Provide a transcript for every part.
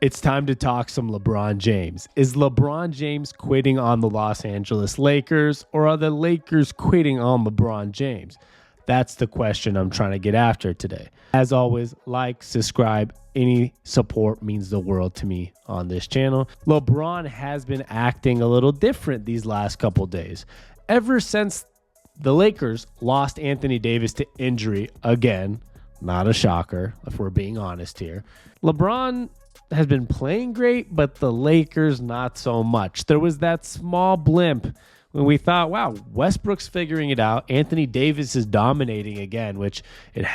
It's time to talk some LeBron James. Is LeBron James quitting on the Los Angeles Lakers, or are the Lakers quitting on LeBron James? That's the question I'm trying to get after today. As always, like, subscribe. Any support means the world to me on this channel. LeBron has been acting a little different these last couple days. Ever since the Lakers lost Anthony Davis to injury again, not a shocker if we're being honest here, LeBron has been playing great, but the Lakers not so much. There was that small blimp when we thought, wow, Westbrook's figuring it out. Anthony Davis is dominating again, which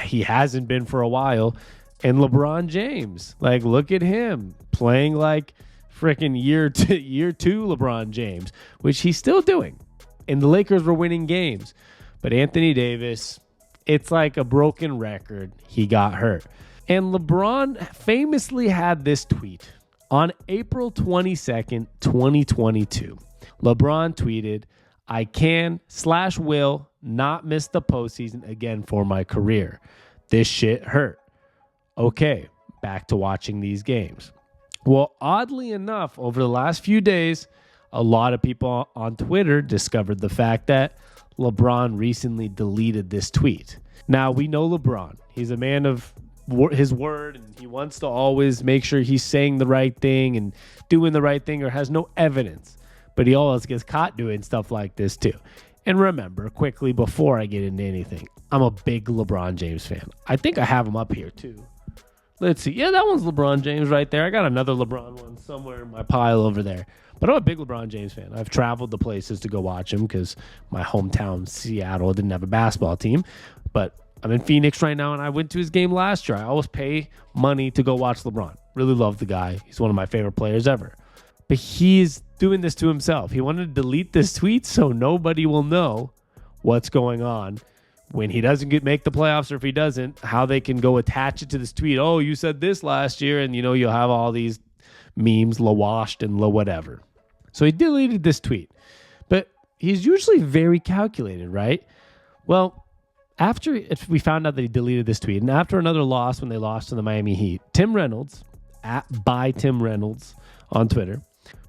he hasn't been for a while. And LeBron James, like, look at him playing like freaking year two LeBron James, which he's still doing. And the Lakers were winning games. But Anthony Davis, it's like a broken record. He got hurt. And LeBron famously had this tweet on April 22nd, 2022. LeBron tweeted, "I can/will not miss the postseason again for my career. This shit hurt." Okay, back to watching these games. Well, oddly enough, over the last few days, a lot of people on Twitter discovered the fact that LeBron recently deleted this tweet. Now, we know LeBron. He's a man of his word, and he wants to always make sure he's saying the right thing and doing the right thing, or has no evidence. But he always gets caught doing stuff like this too. And remember, quickly before I get into anything, I'm a big LeBron James fan. I think I have him up here too. Let's see. Yeah, that one's LeBron James right there. I got another LeBron one somewhere in my pile over there. But I'm a big LeBron James fan. I've traveled to places to go watch him because my hometown, Seattle, didn't have a basketball team. But I'm in Phoenix right now, and I went to his game last year. I always pay money to go watch LeBron. Really love the guy. He's one of my favorite players ever. But he's doing this to himself. He wanted to delete this tweet so nobody will know what's going on when he doesn't make the playoffs, or if he doesn't, how they can go attach it to this tweet. Oh, you said this last year, and you'll have all these memes, washed and whatever. So he deleted this tweet. But he's usually very calculated, right? Well, after we found out that he deleted this tweet, and after another loss when they lost to the Miami Heat, Tim Reynolds, @byTimReynolds on Twitter,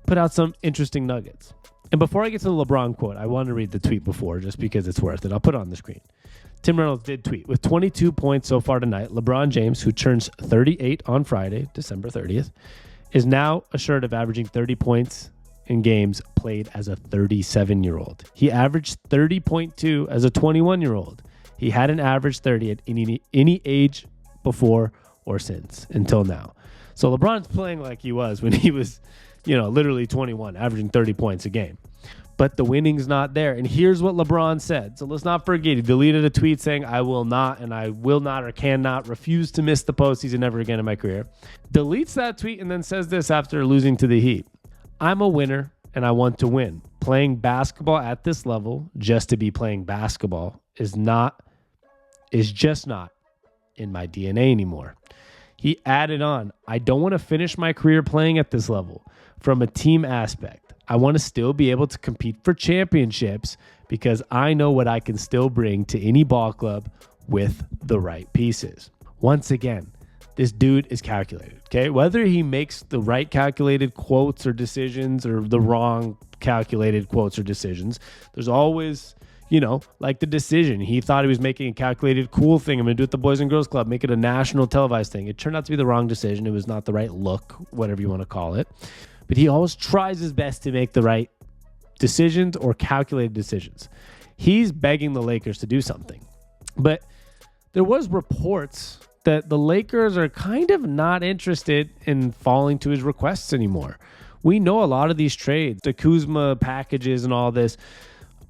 put out some interesting nuggets. And before I get to the LeBron quote, I want to read the tweet before, just because it's worth it. I'll put it on the screen. Tim Reynolds did tweet, "With 22 points so far tonight, LeBron James, who turns 38 on Friday, December 30th, is now assured of averaging 30 points in games played as a 37-year-old. He averaged 30.2 as a 21-year-old. He hadn't averaged 30 at any age before or since until now." So LeBron's playing like he was when he was, literally 21, averaging 30 points a game. But the winning's not there. And here's what LeBron said. So let's not forget, he deleted a tweet saying, "I will not or cannot refuse to miss the postseason ever again in my career." Deletes that tweet and then says this after losing to the Heat: "I'm a winner and I want to win. Playing basketball at this level just to be playing basketball is just not in my DNA anymore." He added on, "I don't want to finish my career playing at this level. From a team aspect, I want to still be able to compete for championships because I know what I can still bring to any ball club with the right pieces." Once again, this dude is calculated, okay? Whether he makes the right calculated quotes or decisions or the wrong calculated quotes or decisions, there's always, like the decision. He thought he was making a calculated, cool thing. I'm going to do it at the Boys and Girls Club, make it a national televised thing. It turned out to be the wrong decision. It was not the right look, whatever you want to call it. But he always tries his best to make the right decisions or calculated decisions. He's begging the Lakers to do something. But there was reports that the Lakers are kind of not interested in falling to his requests anymore. We know a lot of these trades, the Kuzma packages and all this,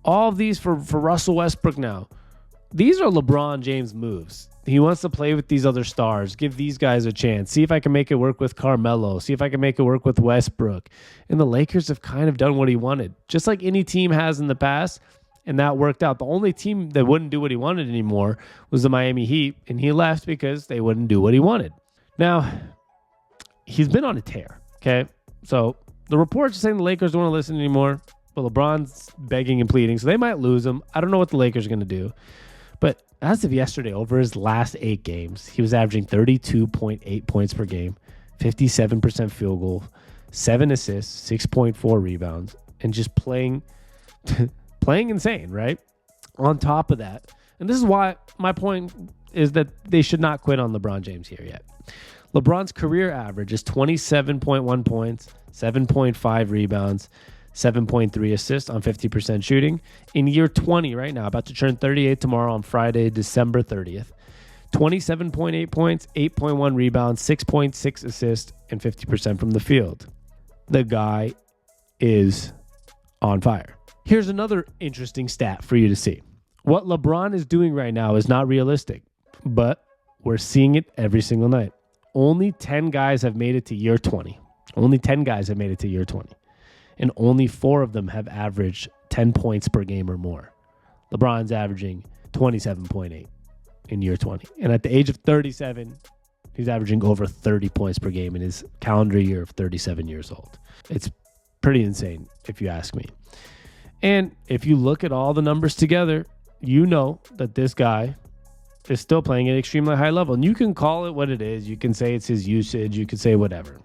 all of these for Russell Westbrook now, these are LeBron James moves. He wants to play with these other stars, give these guys a chance, see if I can make it work with Carmelo, see if I can make it work with Westbrook. And the Lakers have kind of done what he wanted, just like any team has in the past, and that worked out. The only team that wouldn't do what he wanted anymore was the Miami Heat, and he left because they wouldn't do what he wanted. Now, he's been on a tear, okay? So the reports are saying the Lakers don't want to listen anymore, but LeBron's begging and pleading, so they might lose him. I don't know what the Lakers are going to do. But as of yesterday, over his last 8 games, he was averaging 32.8 points per game, 57% field goal, 7 assists, 6.4 rebounds, and just playing insane, right? On top of that, and this is why my point is that they should not quit on LeBron James here yet. LeBron's career average is 27.1 points, 7.5 rebounds, 7.3 assists on 50% shooting. In year 20 right now, about to turn 38 tomorrow on Friday, December 30th. 27.8 points, 8.1 rebounds, 6.6 assists, and 50% from the field. The guy is on fire. Here's another interesting stat for you to see. What LeBron is doing right now is not realistic, but we're seeing it every single night. Only 10 guys have made it to year 20. Only 10 guys have made it to year 20. And only 4 of them have averaged 10 points per game or more. LeBron's averaging 27.8 in year 20. And at the age of 37, he's averaging over 30 points per game in his calendar year of 37 years old. It's pretty insane, if you ask me. And if you look at all the numbers together, you know that this guy is still playing at an extremely high level. And you can call it what it is. You can say it's his usage. You can say whatever.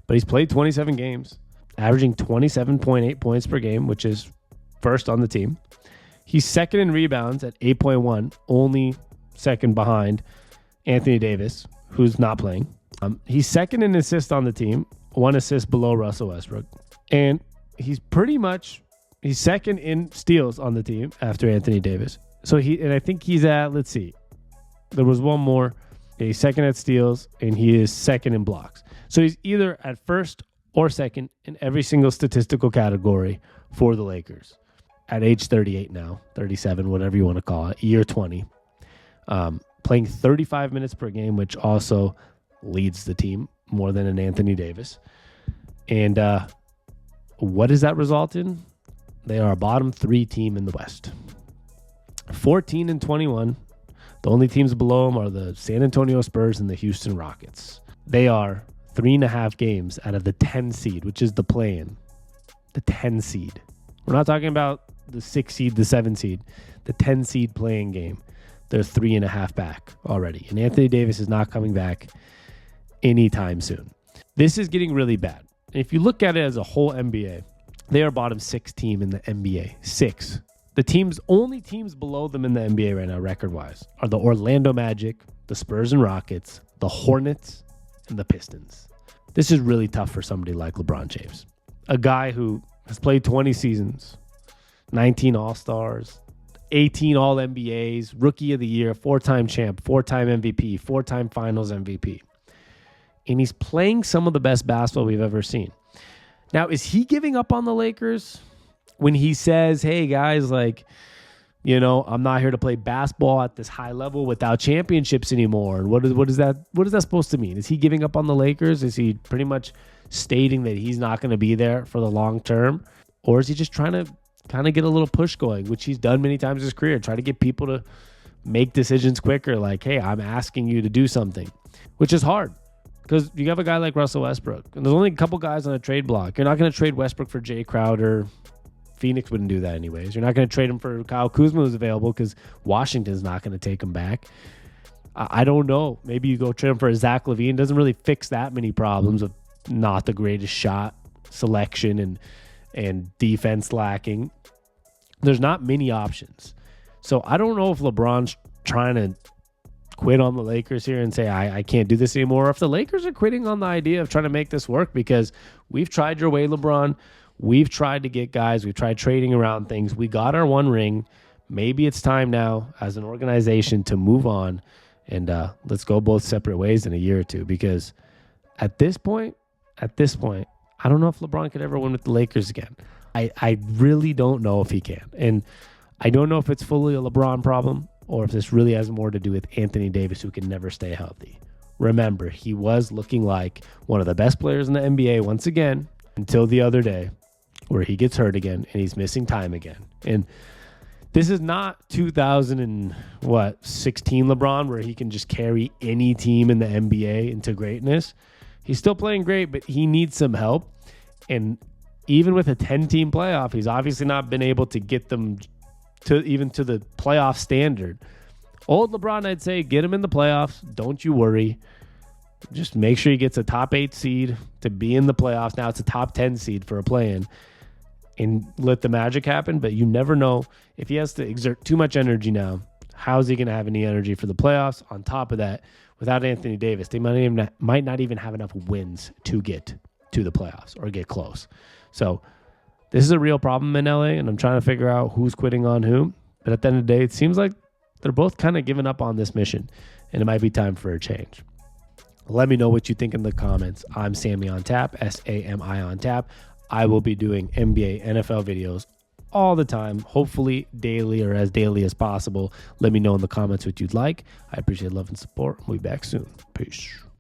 But he's played 27 games, averaging 27.8 points per game, which is first on the team. He's second in rebounds at 8.1, only second behind Anthony Davis, who's not playing. He's second in assists on the team, 1 assist below Russell Westbrook. And he's second in steals on the team after Anthony Davis. And I think he's at, let's see, there was one more. He's second at steals, and he is second in blocks. So he's either at first or second in every single statistical category for the Lakers at age 38 now, 37, whatever you want to call it, year 20. Playing 35 minutes per game, which also leads the team more than an Anthony Davis. And what does that result in? They are a bottom 3 team in the West. 14-21. The only teams below them are the San Antonio Spurs and the Houston Rockets. They are 3.5 games out of the 10 seed, which is the play-in. The 10 seed. We're not talking about the 6 seed, the 7 seed. The 10 seed play-in game. They're 3.5 back already. And Anthony Davis is not coming back anytime soon. This is getting really bad. And if you look at it as a whole NBA, they are bottom 6 team in the NBA. 6. The only teams below them in the NBA right now, record-wise, are the Orlando Magic, the Spurs and Rockets, the Hornets, and the Pistons. This is really tough for somebody like LeBron James, a guy who has played 20 seasons, 19 All-Stars, 18 All-NBAs, Rookie of the Year, 4-time champ, 4-time MVP, 4-time Finals MVP. And he's playing some of the best basketball we've ever seen. Now, is he giving up on the Lakers when he says, hey, guys, I'm not here to play basketball at this high level without championships anymore? And what is that supposed to mean? Is he giving up on the Lakers? Is he pretty much stating that he's not going to be there for the long term? Or is he just trying to kind of get a little push going, which he's done many times in his career, try to get people to make decisions quicker, like, hey, I'm asking you to do something, which is hard because you have a guy like Russell Westbrook, and there's only a couple guys on a trade block. You're not going to trade Westbrook for Jay Crowder. Phoenix wouldn't do that anyways. You're not going to trade him for Kyle Kuzma, who's available, because Washington's not going to take him back. I don't know. Maybe you go trade him for Zach LaVine. Doesn't really fix that many problems of not the greatest shot selection and defense lacking. There's not many options. So I don't know if LeBron's trying to quit on the Lakers here and say, I can't do this anymore. Or if the Lakers are quitting on the idea of trying to make this work, because we've tried your way, LeBron. We've tried to get guys. We've tried trading around things. We got our one ring. Maybe it's time now as an organization to move on and let's go both separate ways in a year or two, because at this point, I don't know if LeBron could ever win with the Lakers again. I really don't know if he can. And I don't know if it's fully a LeBron problem or if this really has more to do with Anthony Davis, who can never stay healthy. Remember, he was looking like one of the best players in the NBA once again until the other day, where he gets hurt again and he's missing time again. And this is not 2016 LeBron, where he can just carry any team in the NBA into greatness. He's still playing great, but he needs some help. And even with a 10-team playoff, he's obviously not been able to get them to the playoff standard. Old LeBron, I'd say, get him in the playoffs. Don't you worry. Just make sure he gets a top 8 seed to be in the playoffs. Now it's a top 10 seed for a play-in, and let the magic happen. But you never know if he has to exert too much energy now. How's he going to have any energy for the playoffs? On top of that, without Anthony Davis, they might not even have enough wins to get to the playoffs or get close. So this is a real problem in LA, and I'm trying to figure out who's quitting on who. But at the end of the day, it seems like they're both kind of giving up on this mission, and it might be time for a change. Let me know what you think in the comments. I'm Sammy on Tap, SAMI on Tap. I will be doing NBA, NFL videos all the time, hopefully daily or as daily as possible. Let me know in the comments what you'd like. I appreciate love and support. We'll be back soon. Peace.